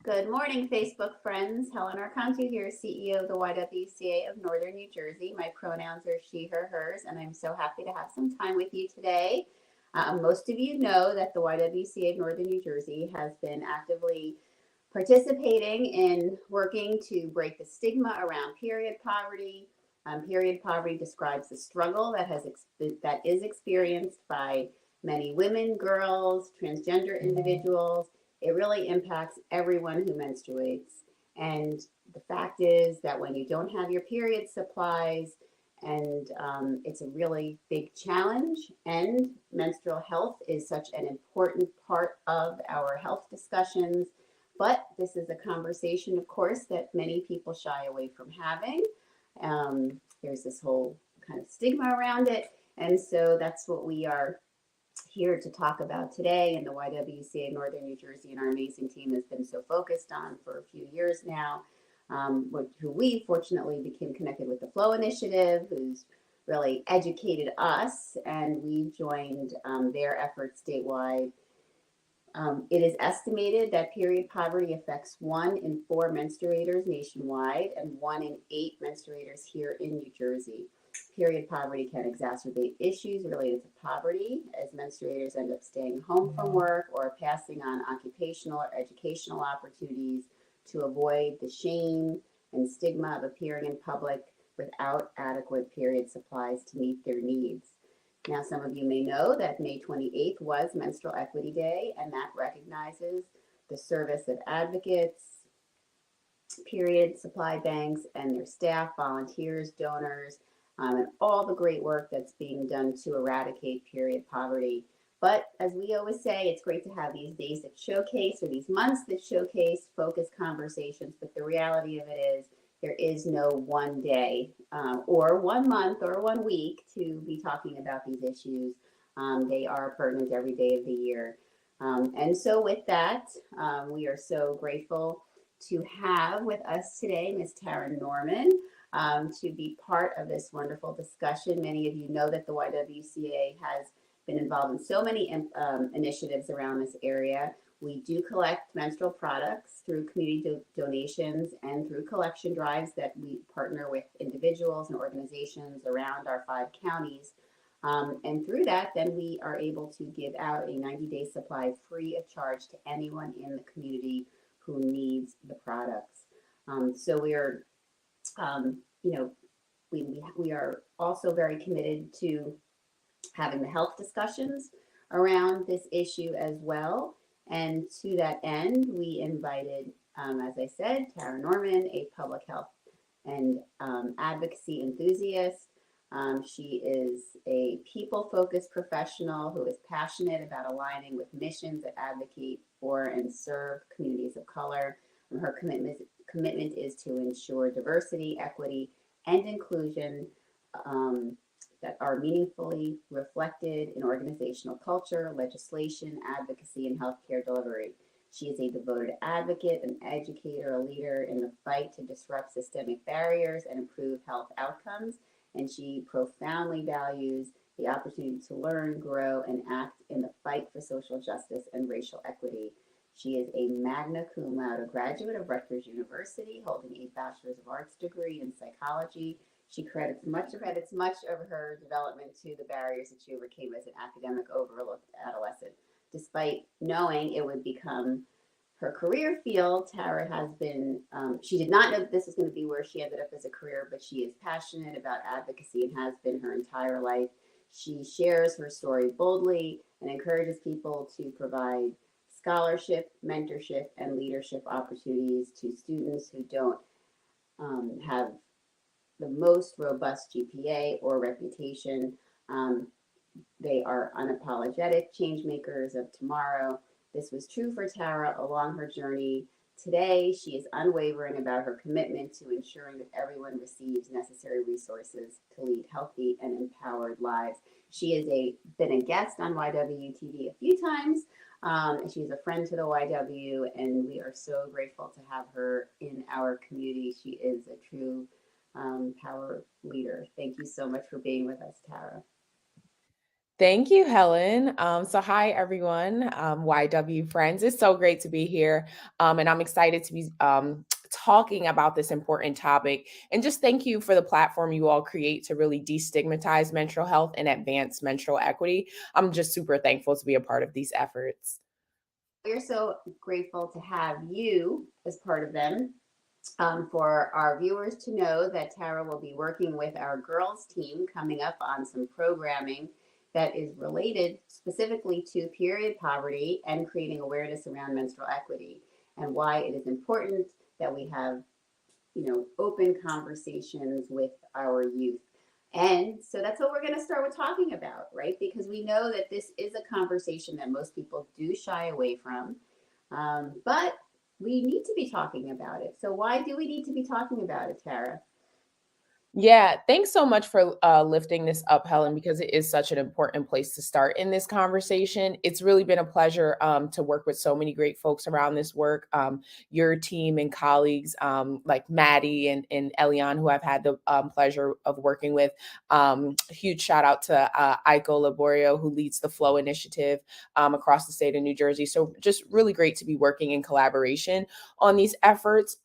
Good morning, Facebook friends. Helen Arcantu here, CEO of the YWCA of Northern New Jersey. My pronouns are she, her, hers, and I'm so happy to have some time with you today. Most of you know that the YWCA of Northern New Jersey has been actively participating in working to break the stigma around period poverty. Period poverty describes the struggle that is experienced by many women, girls, transgender individuals. It really impacts everyone who menstruates. And the fact is that when you don't have your period supplies, and it's a really big challenge, and menstrual health is such an important part of our health discussions. But this is a conversation, of course, that many people shy away from having. There's this whole kind of stigma around it. And so that's what we are here to talk about today. And the YWCA Northern New Jersey and our amazing team has been so focused on for a few years now. Who we fortunately became connected with the Flow Initiative, who's really educated us, and we joined their efforts statewide. It is estimated that period poverty affects 1 in 4 menstruators nationwide and 1 in 8 menstruators here in New Jersey. Period poverty can exacerbate issues related to poverty as menstruators end up staying home from work or passing on occupational or educational opportunities to avoid the shame and stigma of appearing in public without adequate period supplies to meet their needs. Now, some of you may know that May 28th was Menstrual Equity Day, and that recognizes the service of advocates, period supply banks, and their staff, volunteers, donors, and all the great work that's being done to eradicate period poverty. But as we always say, it's great to have these days that showcase, or these months that showcase focused conversations, but the reality of it is there is no one day or 1 month or 1 week to be talking about these issues. They are pertinent every day of the year. And so with that, we are so grateful to have with us today Ms. Tara Norman to be part of this wonderful discussion. Many of you know that the YWCA has been involved in so many initiatives around this area. We do collect menstrual products through community donations and through collection drives that we partner with individuals and organizations around our 5 counties. And through that, then we are able to give out a 90-day supply free of charge to anyone in the community who needs the products. So we are, you know, we are also very committed to having the health discussions around this issue as well. And to that end, we invited, as I said, Tara Norman, a public health and advocacy enthusiast. She is a people-focused professional who is passionate about aligning with missions that advocate for and serve communities of color. And her commitment is to ensure diversity, equity, and inclusion that are meaningfully reflected in organizational culture, legislation, advocacy, and healthcare delivery. She is a devoted advocate, an educator, a leader in the fight to disrupt systemic barriers and improve health outcomes. And she profoundly values the opportunity to learn, grow, and act in the fight for social justice and racial equity. She is a magna cum laude graduate of Rutgers University, holding a Bachelor's of Arts degree in psychology. She credits much of her development to the barriers that she overcame as an academic overlooked adolescent. Despite knowing it would become her career field, Tara has been, she did not know that this was going to be where she ended up as a career, but she is passionate about advocacy and has been her entire life. She shares her story boldly and encourages people to provide scholarship, mentorship, and leadership opportunities to students who don't have the most robust GPA or reputation. They are unapologetic change makers of tomorrow. This was true for Tara along her journey. Today, she is unwavering about her commitment to ensuring that everyone receives necessary resources to lead healthy and empowered lives. She has been a guest on YWTV a few times. She's a friend to the YW, and we are so grateful to have her in our community. She is a true power leader. Thank you so much for being with us, Tara. Thank you, Helen. So hi, everyone, YW friends. It's so great to be here. And I'm excited to be talking about this important topic. And just thank you for the platform you all create to really destigmatize mental health and advance menstrual equity. I'm just super thankful to be a part of these efforts. We're so grateful to have you as part of them. For our viewers to know that Tara will be working with our girls team coming up on some programming that is related specifically to period poverty and creating awareness around menstrual equity and why it is important that we have open conversations with our youth. And so that's what we're going to start with talking about, right? Because we know that this is a conversation that most people do shy away from. But we need to be talking about it. So why do we need to be talking about it, Tara? Yeah, thanks so much for lifting this up, Helen, because it is such an important place to start in this conversation. It's really been a pleasure to work with so many great folks around this work. Your team and colleagues like Maddie and Elian, who I've had the pleasure of working with. Huge shout out to Aiko Laborio, who leads the Flow Initiative across the state of New Jersey. So just really great to be working in collaboration on these efforts.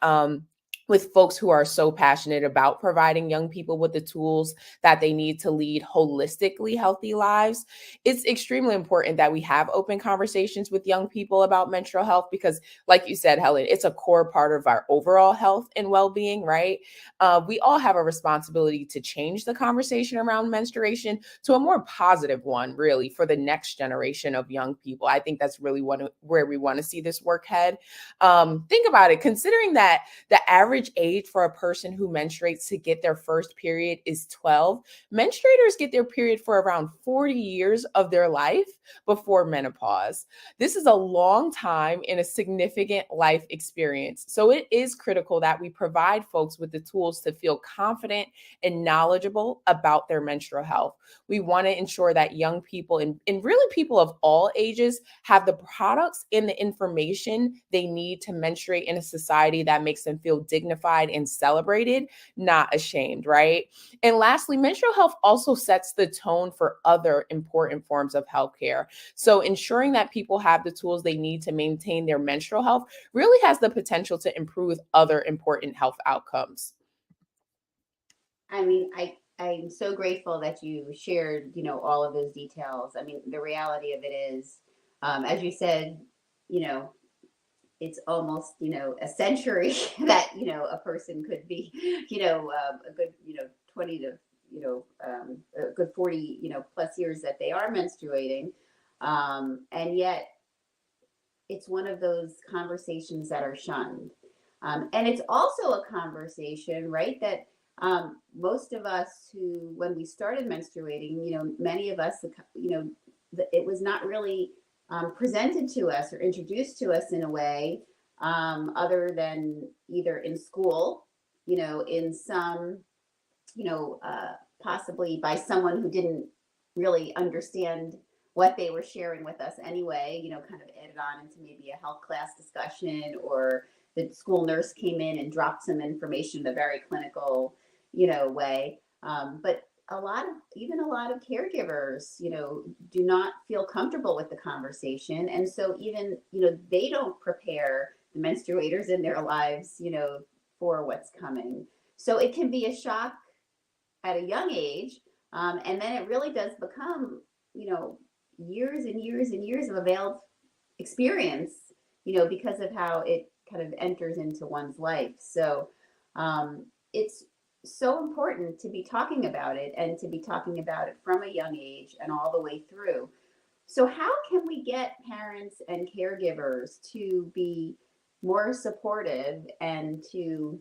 With folks who are so passionate about providing young people with the tools that they need to lead holistically healthy lives. It's extremely important that we have open conversations with young people about menstrual health because, like you said, Helen, it's a core part of our overall health and well being, right? We all have a responsibility to change the conversation around menstruation to a more positive one, really, for the next generation of young people. I think that's really where we want to see this work head. Think about it, considering that the average age for a person who menstruates to get their first period is 12. Menstruators get their period for around 40 years of their life before menopause. This is a long time in a significant life experience. So it is critical that we provide folks with the tools to feel confident and knowledgeable about their menstrual health. We want to ensure that young people and really people of all ages have the products and the information they need to menstruate in a society that makes them feel dignified and celebrated, not ashamed, right? And lastly, menstrual health also sets the tone for other important forms of healthcare. So ensuring that people have the tools they need to maintain their menstrual health really has the potential to improve other important health outcomes. I mean, I'm so grateful that you shared, all of those details. I mean, the reality of it is, as you said, you know, it's almost a century that a person could be a good 20 to a good 40 plus years that they are menstruating, and yet it's one of those conversations that are shunned, and it's also a conversation, right, that most of us who, when we started menstruating, many of us, it was not really presented to us or introduced to us in a way, other than either in school, in some, possibly by someone who didn't really understand what they were sharing with us anyway, kind of added on into maybe a health class discussion, or the school nurse came in and dropped some information in a very clinical, way. But a lot of caregivers, do not feel comfortable with the conversation. And so even, they don't prepare the menstruators in their lives, for what's coming. So it can be a shock at a young age. And then it really does become, years and years and years of veiled experience, because of how it kind of enters into one's life. So it's so important to be talking about it, and to be talking about it from a young age and all the way through. So, how can we get parents and caregivers to be more supportive and to,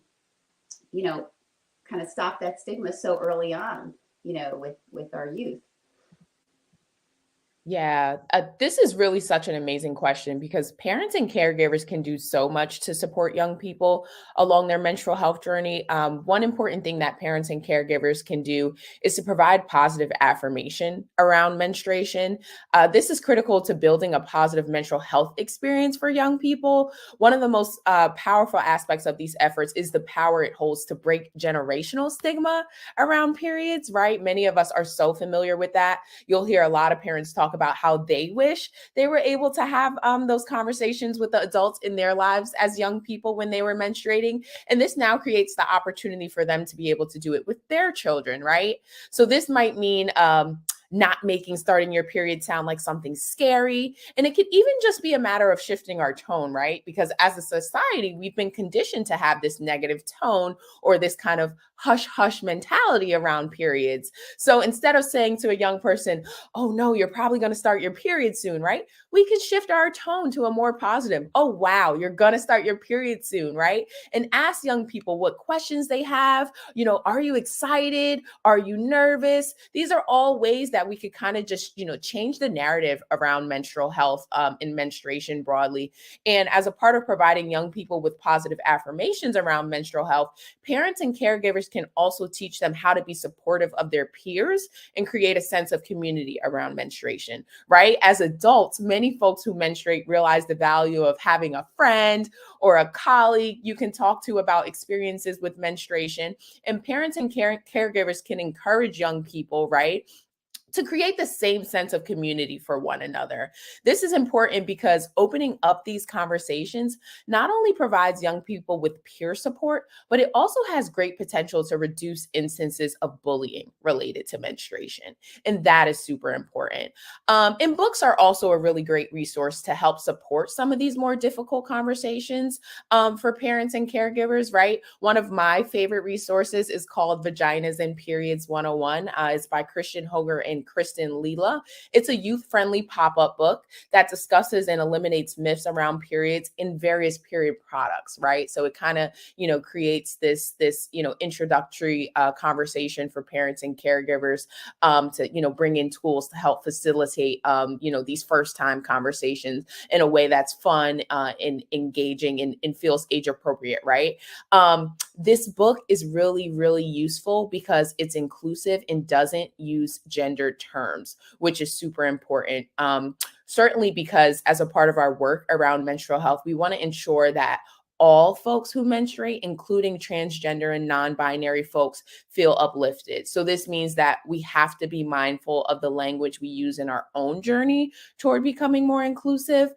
you know, kind of stop that stigma so early on, with our youth? Yeah, this is really such an amazing question because parents and caregivers can do so much to support young people along their menstrual health journey. One important thing that parents and caregivers can do is to provide positive affirmation around menstruation. This is critical to building a positive menstrual health experience for young people. One of the most powerful aspects of these efforts is the power it holds to break generational stigma around periods, right? Many of us are so familiar with that. You'll hear a lot of parents talk about how they wish they were able to have those conversations with the adults in their lives as young people when they were menstruating. And this now creates the opportunity for them to be able to do it with their children, right? So this might mean not making starting your period sound like something scary. And it could even just be a matter of shifting our tone, right? Because as a society, we've been conditioned to have this negative tone or this kind of hush hush mentality around periods. So instead of saying to a young person, oh no, you're probably going to start your period soon, right? We could shift our tone to a more positive, oh wow, you're going to start your period soon, right? And ask young people what questions they have. Are you excited? Are you nervous? These are all ways that we could kind of just, change the narrative around menstrual health and menstruation broadly. And as a part of providing young people with positive affirmations around menstrual health, parents and caregivers can also teach them how to be supportive of their peers and create a sense of community around menstruation, right? As adults, many folks who menstruate realize the value of having a friend or a colleague you can talk to about experiences with menstruation. And parents and caregivers can encourage young people, right, to create the same sense of community for one another. This is important because opening up these conversations not only provides young people with peer support, but it also has great potential to reduce instances of bullying related to menstruation. And that is super important. And books are also a really great resource to help support some of these more difficult conversations for parents and caregivers, right? One of my favorite resources is called Vaginas and Periods 101. It's by Christian Hoger and Kristen Leela. It's a youth-friendly pop-up book that discusses and eliminates myths around periods in various period products, right? So it kind of, creates this introductory conversation for parents and caregivers to, bring in tools to help facilitate, these first-time conversations in a way that's fun and engaging and feels age appropriate, right? This book is really, really useful because it's inclusive and doesn't use gendered terms, which is super important. Certainly because as a part of our work around menstrual health, we want to ensure that all folks who menstruate, including transgender and non-binary folks, feel uplifted. So this means that we have to be mindful of the language we use in our own journey toward becoming more inclusive.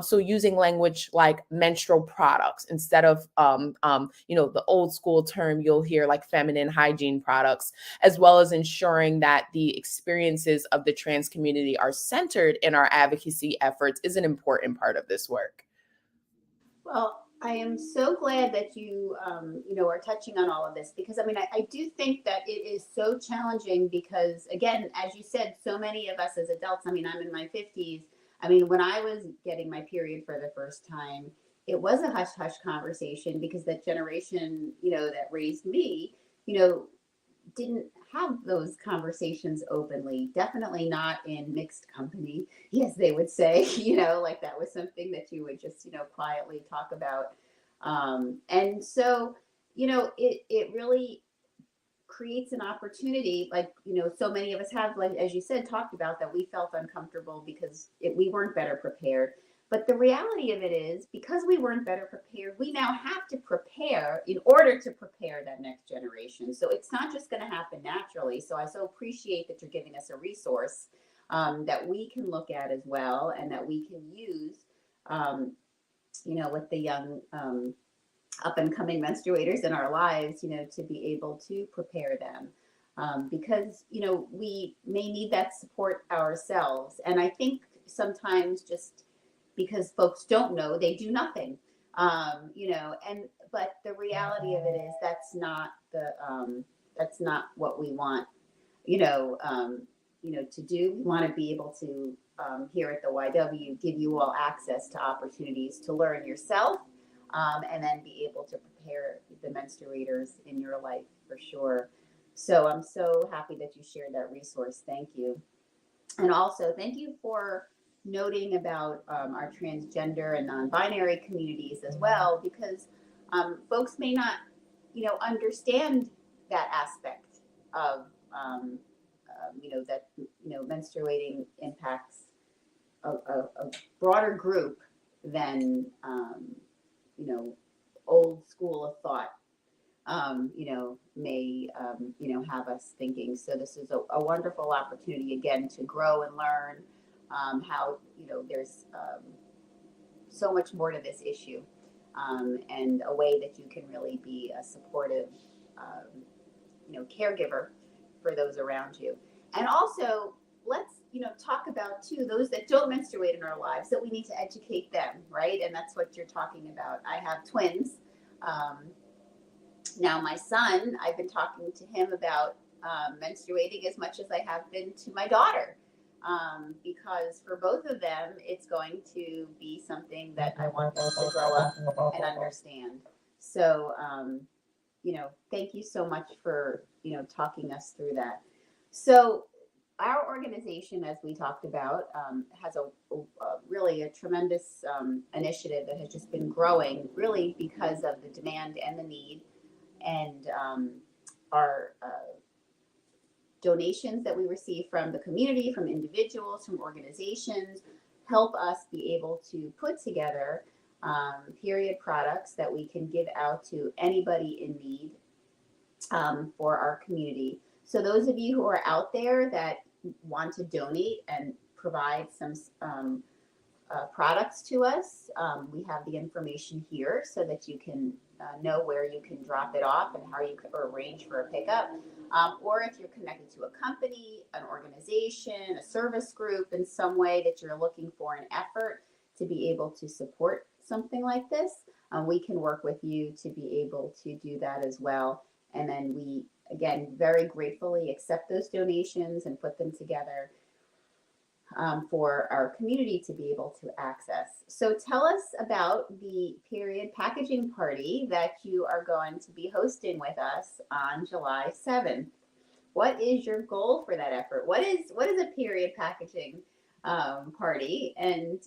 So using language like menstrual products instead of the old school term you'll hear like feminine hygiene products, as well as ensuring that the experiences of the trans community are centered in our advocacy efforts is an important part of this work. Well, I am so glad that are touching on all of this because I do think that it is so challenging because, again, as you said, so many of us as adults, I'm in my 50s. When I was getting my period for the first time, it was a hush hush conversation because that generation, that raised me, you know, didn't have those conversations openly. Definitely not in mixed company. Yes, they would say, like that was something that you would just, quietly talk about. And so, it really creates an opportunity, like, so many of us have, like, as you said, talked about that we felt uncomfortable because we weren't better prepared. But the reality of it is, because we weren't better prepared, we now have to prepare in order to prepare that next generation. So it's not just going to happen naturally. So I so appreciate that you're giving us a resource that we can look at as well and that we can use, um, with the young up and coming menstruators in our lives, to be able to prepare them. Because, we may need that support ourselves. And I think sometimes just because folks don't know, they do nothing. But the reality of it is that's not what we want, to do. We want to be able to, here at the YW, give you all access to opportunities to learn yourself, and then be able to prepare the menstruators in your life for sure. So I'm so happy that you shared that resource. Thank you. And also, thank you for noting about our transgender and non-binary communities as well, because folks may not, understand that aspect of, that menstruating impacts a broader group than, old school of thought, may, have us thinking. So this is a wonderful opportunity again to grow and learn how, there's so much more to this issue, and a way that you can really be a supportive, caregiver for those around you. And also, let's, talk about too those that don't menstruate in our lives, that we need to educate them, right? And that's what you're talking about. I have twins. Now, my son, I've been talking to him about menstruating as much as I have been to my daughter, because for both of them, it's going to be something that I want them to grow up and understand. So, thank you so much for, talking us through that. So, our organization, as we talked about, has really a tremendous initiative that has just been growing, really because of the demand and the need, and our donations that we receive from the community, from individuals, from organizations, help us be able to put together period products that we can give out to anybody in need, for our community. So those of you who are out there that want to donate and provide some products to us, we have the information here so that you can know where you can drop it off and how you can arrange for a pickup. Or if you're connected to a company, an organization, a service group in some way that you're looking for an effort to be able to support something like this, we can work with you to be able to do that as well. And then we, again, very gratefully accept those donations and put them together, for our community to be able to access. So tell us about the period packaging party that you are going to be hosting with us on July 7th. What is your goal for that effort? What is a period packaging party, and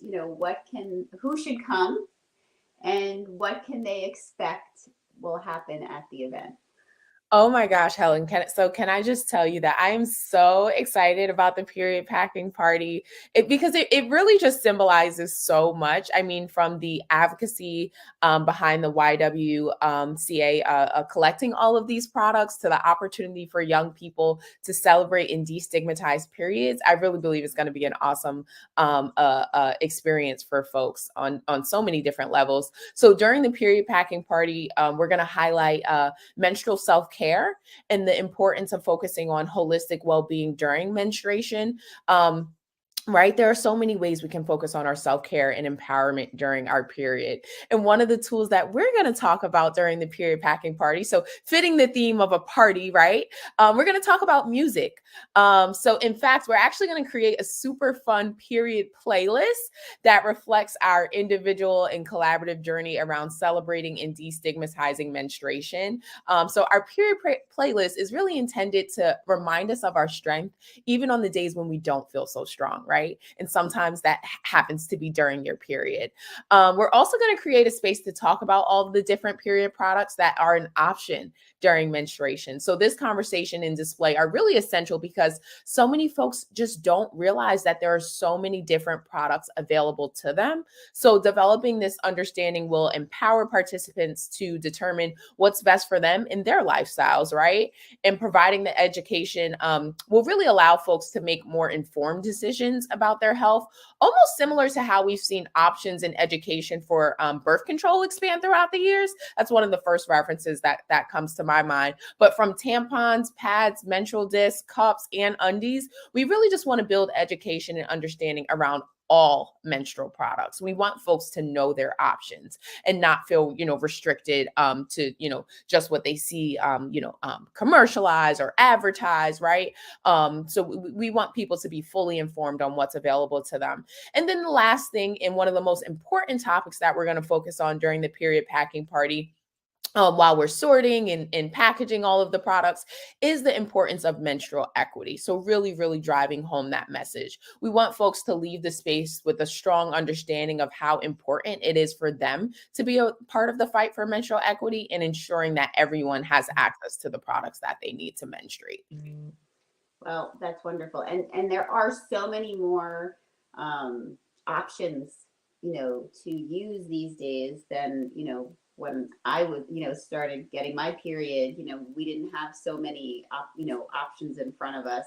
who should come, and what can they expect will happen at the event? Oh my gosh, Helen. Can I just tell you that I am so excited about the period packing party, because it really just symbolizes so much. I mean, from the advocacy behind the YWCA collecting all of these products, to the opportunity for young people to celebrate and destigmatize periods. I really believe it's going to be an awesome experience for folks on so many different levels. So during the period packing party, we're going to highlight menstrual self-care and the importance of focusing on holistic well-being during menstruation. Right? There are so many ways we can focus on our self-care and empowerment during our period. And one of the tools that we're going to talk about during the period packing party, so fitting the theme of a party, right? We're going to talk about music. So in fact, we're actually going to create a super fun period playlist that reflects our individual and collaborative journey around celebrating and destigmatizing menstruation. So our period playlist is really intended to remind us of our strength, even on the days when we don't feel so strong, right? And sometimes that happens to be during your period. We're also going to create a space to talk about all of the different period products that are an option during menstruation. So this conversation and display are really essential because so many folks just don't realize that there are so many different products available to them. So developing this understanding will empower participants to determine what's best for them in their lifestyles, right? And providing the education will really allow folks to make more informed decisions about their health, almost similar to how we've seen options in education for birth control expand throughout the years. That's one of the first references that comes to my mind. But from tampons, pads, menstrual discs, cups, and undies, we really just want to build education and understanding around all menstrual products. We want folks to know their options and not feel, restricted to, just what they see, commercialized or advertised, right? So we want people to be fully informed on what's available to them. And then the last thing, and one of the most important topics that we're going to focus on during the period packing party, while we're sorting and packaging all of the products is the importance of menstrual equity. So, really, really driving home that message. We want folks to leave the space with a strong understanding of how important it is for them to be a part of the fight for menstrual equity and ensuring that everyone has access to the products that they need to menstruate. Well, that's wonderful. And there are so many more options, to use these days than, when I was, started getting my period, we didn't have so many, options in front of us.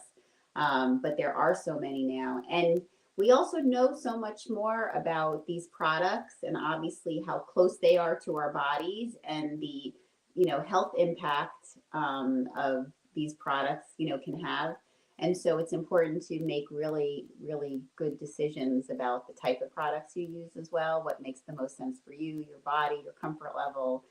But there are so many now. And we also know so much more about these products and obviously how close they are to our bodies and the, health impact of these products, can have. And so it's important to make really, really good decisions about the type of products you use as well, what makes the most sense for you, your body, your comfort level,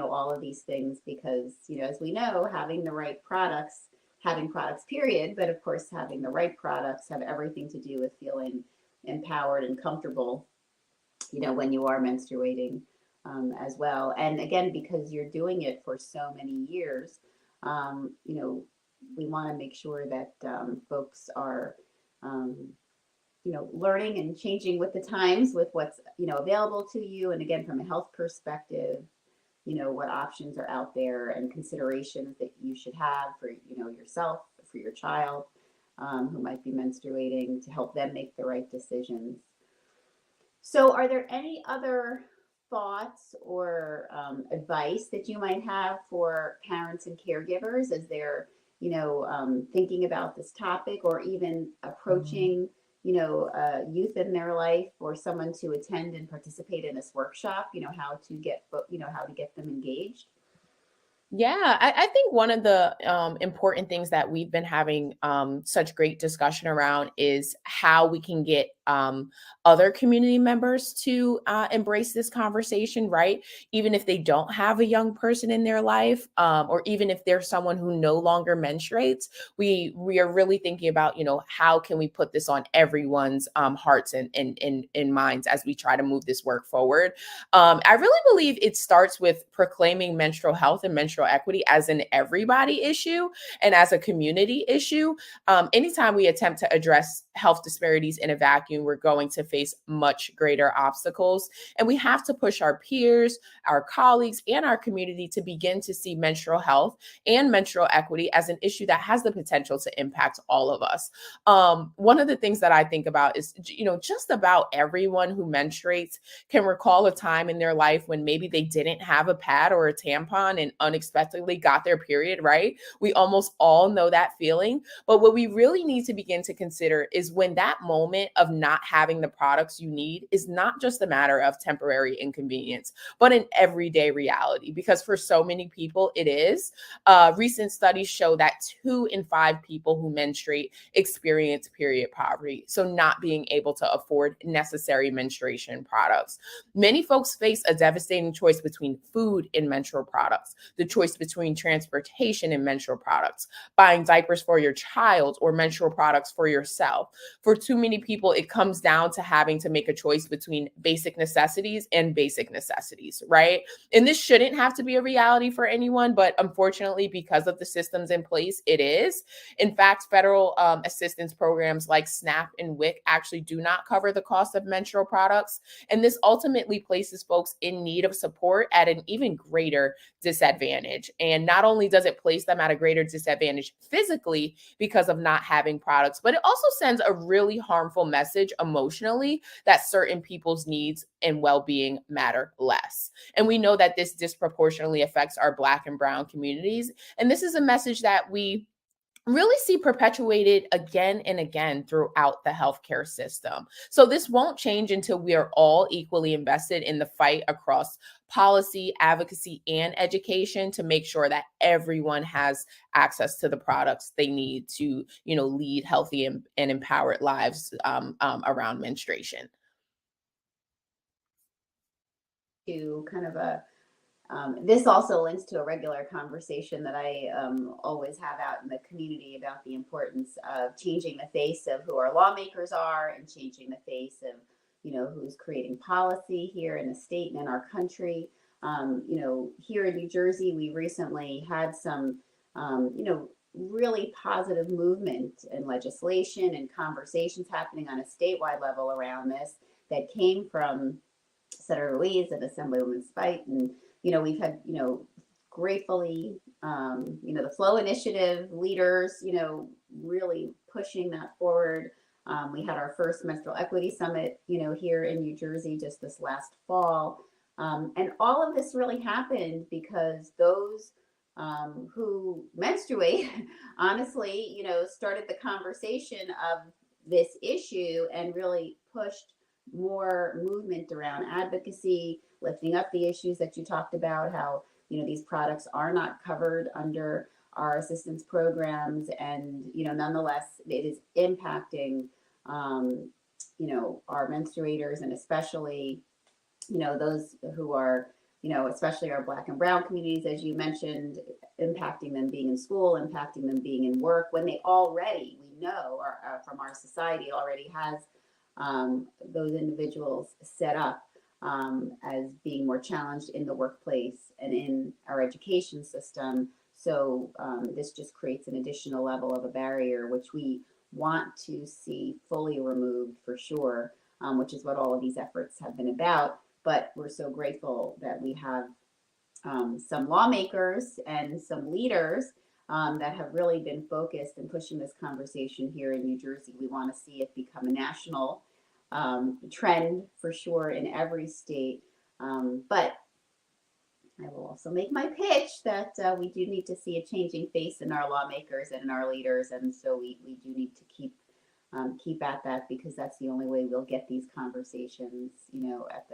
all of these things, because, as we know, having the right products, having products, period, but of course, having the right products have everything to do with feeling empowered and comfortable, when you are menstruating as well. And again, because you're doing it for so many years, we want to make sure that folks are, um, learning and changing with the times, with what's, available to you. And again, from a health perspective, what options are out there and considerations that you should have for, yourself, for your child who might be menstruating, to help them make the right decisions. So, are there any other thoughts or advice that you might have for parents and caregivers as they're, thinking about this topic, or even approaching, youth in their life, or someone to attend and participate in this workshop? How to get, how to get them engaged. Yeah, I think one of the important things that we've been having such great discussion around is how we can get other community members to embrace this conversation, right? Even if they don't have a young person in their life, or even if there's someone who no longer menstruates, we are really thinking about, how can we put this on everyone's hearts and minds as we try to move this work forward. I really believe it starts with proclaiming menstrual health and menstrual equity as an everybody issue and as a community issue. Anytime we attempt to address health disparities in a vacuum, we're going to face much greater obstacles. And we have to push our peers, our colleagues, and our community to begin to see menstrual health and menstrual equity as an issue that has the potential to impact all of us. One of the things that I think about is, just about everyone who menstruates can recall a time in their life when maybe they didn't have a pad or a tampon and unexpectedly got their period, right? We almost all know that feeling. But what we really need to begin to consider is when that moment of not having the products you need is not just a matter of temporary inconvenience, but an everyday reality. Because for so many people, it is. Recent studies show that 2 in 5 people who menstruate experience period poverty. So, not being able to afford necessary menstruation products. Many folks face a devastating choice between food and menstrual products, the choice between transportation and menstrual products, buying diapers for your child or menstrual products for yourself. For too many people, it comes down to having to make a choice between basic necessities and basic necessities, right? And this shouldn't have to be a reality for anyone, but unfortunately, because of the systems in place, it is. In fact, federal assistance programs like SNAP and WIC actually do not cover the cost of menstrual products. And this ultimately places folks in need of support at an even greater disadvantage. And not only does it place them at a greater disadvantage physically because of not having products, but it also sends a really harmful message emotionally that certain people's needs and well-being matter less. And we know that this disproportionately affects our Black and Brown communities. And this is a message that we really see perpetuated again and again throughout the healthcare system. So this won't change until we are all equally invested in the fight across policy, advocacy, and education to make sure that everyone has access to the products they need to, lead healthy and empowered lives around menstruation. To kind of a this also links to a regular conversation that I always have out in the community about the importance of changing the face of who our lawmakers are, and changing the face of, who's creating policy here in the state and in our country. Here in New Jersey, we recently had some, really positive movement and legislation and conversations happening on a statewide level around this that came from Senator Louise and Assemblywoman Spite. And, we've had, gratefully, the Flow Initiative leaders, really pushing that forward. We had our first menstrual equity summit, here in New Jersey just this last fall. And all of this really happened because those who menstruate, honestly, started the conversation of this issue and really pushed more movement around advocacy, lifting up the issues that you talked about, how, these products are not covered under our assistance programs. And, nonetheless, it is impacting, our menstruators, and especially, those who are, especially our Black and Brown communities, as you mentioned, impacting them being in school, impacting them being in work, when they already, we know, from our society already has those individuals set up as being more challenged in the workplace and in our education system. So this just creates an additional level of a barrier, which we want to see fully removed for sure, which is what all of these efforts have been about. But we're so grateful that we have some lawmakers and some leaders that have really been focused and pushing this conversation here in New Jersey. We want to see it become a national trend for sure in every state. But I will also make my pitch that we do need to see a changing face in our lawmakers and in our leaders. And so we do need to keep at that, because that's the only way we'll get these conversations, at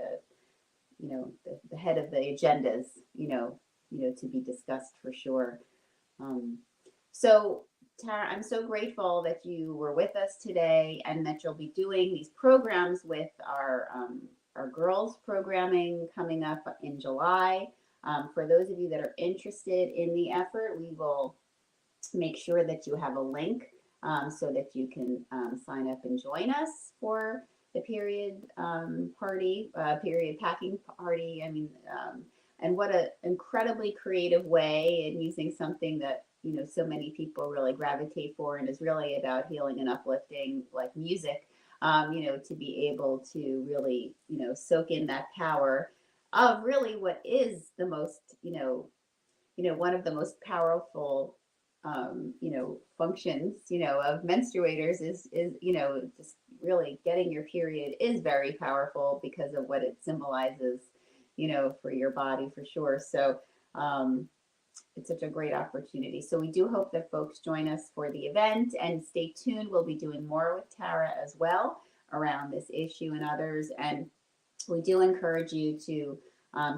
the head of the agendas, to be discussed for sure. So Tara, I'm so grateful that you were with us today and that you'll be doing these programs with our girls programming coming up in July. For those of you that are interested in the effort, we will make sure that you have a link so that you can sign up and join us for the period period packing party. I mean, and what an incredibly creative way, and using something that so many people really gravitate for, and is really about healing and uplifting, like music. To be able to really soak in that power of really what is the most one of the most powerful functions of menstruators is just really getting your period is very powerful because of what it symbolizes for your body for sure. So it's such a great opportunity. So we do hope that folks join us for the event, and stay tuned. We'll be doing more with Tara as well around this issue and others. And we do encourage you to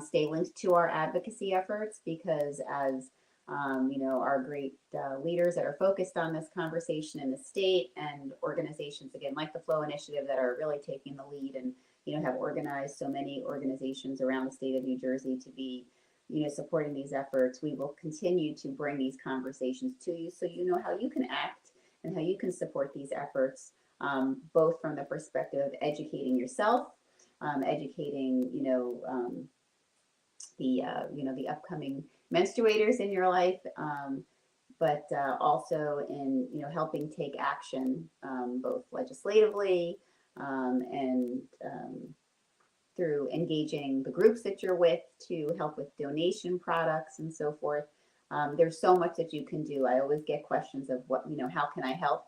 stay linked to our advocacy efforts, because as our great leaders that are focused on this conversation in the state, and organizations again like the Flow Initiative that are really taking the lead, and have organized so many organizations around the state of New Jersey to be supporting these efforts, we will continue to bring these conversations to you, so you know how you can act and how you can support these efforts, both from the perspective of educating yourself, educating the upcoming menstruators in your life, but also in helping take action, both legislatively and through engaging the groups that you're with to help with donation products and so forth. There's so much that you can do. I always get questions of how can I help?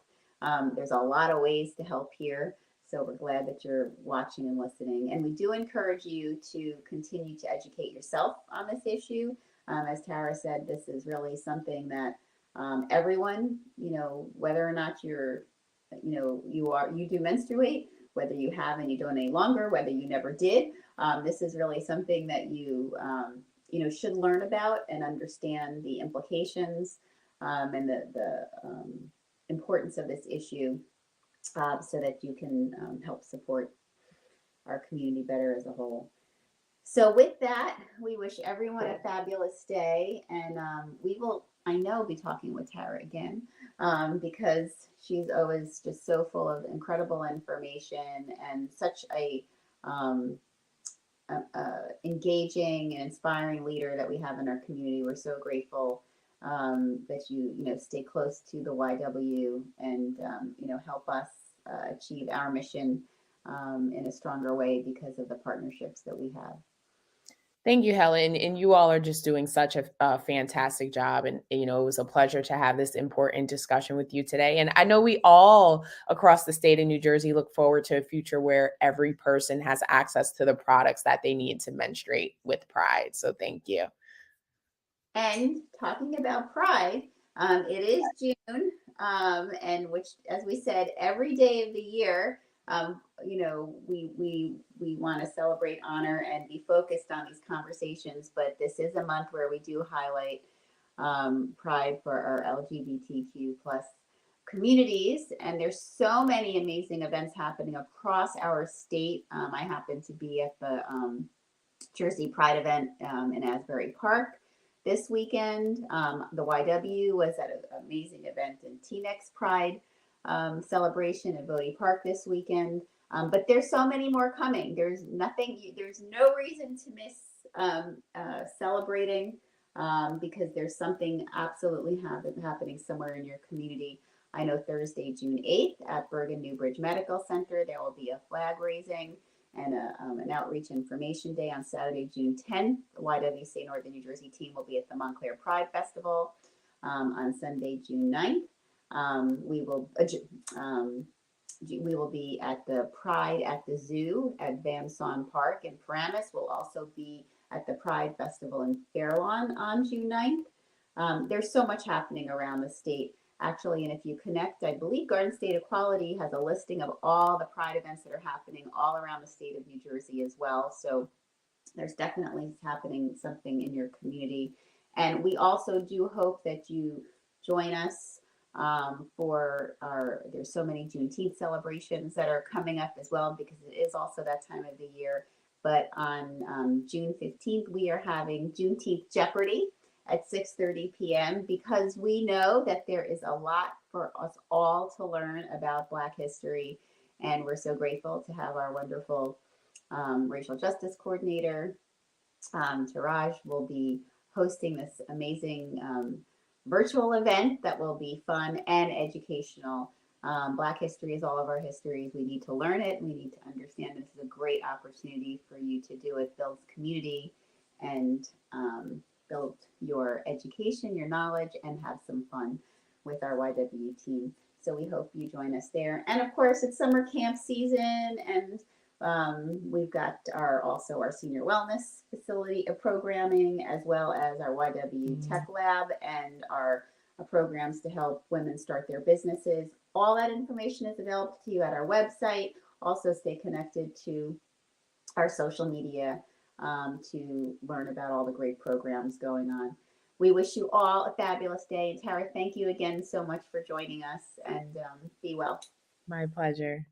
There's a lot of ways to help here. So we're glad that you're watching and listening. And we do encourage you to continue to educate yourself on this issue. As Tara said, this is really something that everyone, whether or not you do menstruate, whether you have and you don't any longer, whether you never did, this is really something that you should learn about and understand the implications and the importance of this issue, so that you can help support our community better as a whole. So with that, we wish everyone a fabulous day, and we will, I know, be talking with Tara again, because she's always just so full of incredible information and such a engaging and inspiring leader that we have in our community. We're so grateful that you know stay close to the YW and you know help us achieve our mission in a stronger way because of the partnerships that we have. Thank you, Helen. And you all are just doing such a fantastic job. And, you know, it was a pleasure to have this important discussion with you today. And I know we all across the state of New Jersey look forward to a future where every person has access to the products that they need to menstruate with pride. So thank you. And talking about Pride, it is June, and which, as we said, every day of the year, you know, we want to celebrate, honor, and be focused on these conversations. But this is a month where we do highlight Pride for our LGBTQ plus communities, and there's so many amazing events happening across our state. I happen to be at the Jersey Pride event in Asbury Park this weekend. The YW was at an amazing event in Teaneck's Pride celebration at Bodie Park this weekend. But there's so many more coming. There's no reason to miss celebrating because there's something absolutely happening somewhere in your community. I know Thursday, June 8th at Bergen Newbridge Medical Center, there will be a flag raising and an outreach information day on Saturday, June 10th. The YWCA Northern New Jersey team will be at the Montclair Pride Festival on Sunday, June 9th. We will be at the Pride at the Zoo at Van Son Park in Paramus. We'll also be at the Pride Festival in Fairlawn on June 9th. There's so much happening around the state actually, and if you connect, I believe Garden State Equality has a listing of all the Pride events that are happening all around the state of New Jersey as well. So there's definitely happening something in your community. And we also do hope that you join us there's so many Juneteenth celebrations that are coming up as well because it is also that time of the year. But on June 15th, we are having Juneteenth Jeopardy at 6:30 p.m. because we know that there is a lot for us all to learn about Black history. And we're so grateful to have our wonderful racial justice coordinator, Taraj, will be hosting this amazing virtual event that will be fun and educational. Black history is all of our histories. We need to learn it. We need to understand. This is a great opportunity for you to do it. Builds community and build your education, your knowledge, and have some fun with our YW team. So we hope you join us there. And of course, it's summer camp season, and we've got our senior wellness facility programming, as well as our YW Tech Lab and our programs to help women start their businesses. All that information is available to you at our website. Also, stay connected to our social media to learn about all the great programs going on. We wish you all a fabulous day. And Tara, thank you again so much for joining us, and be well. My pleasure.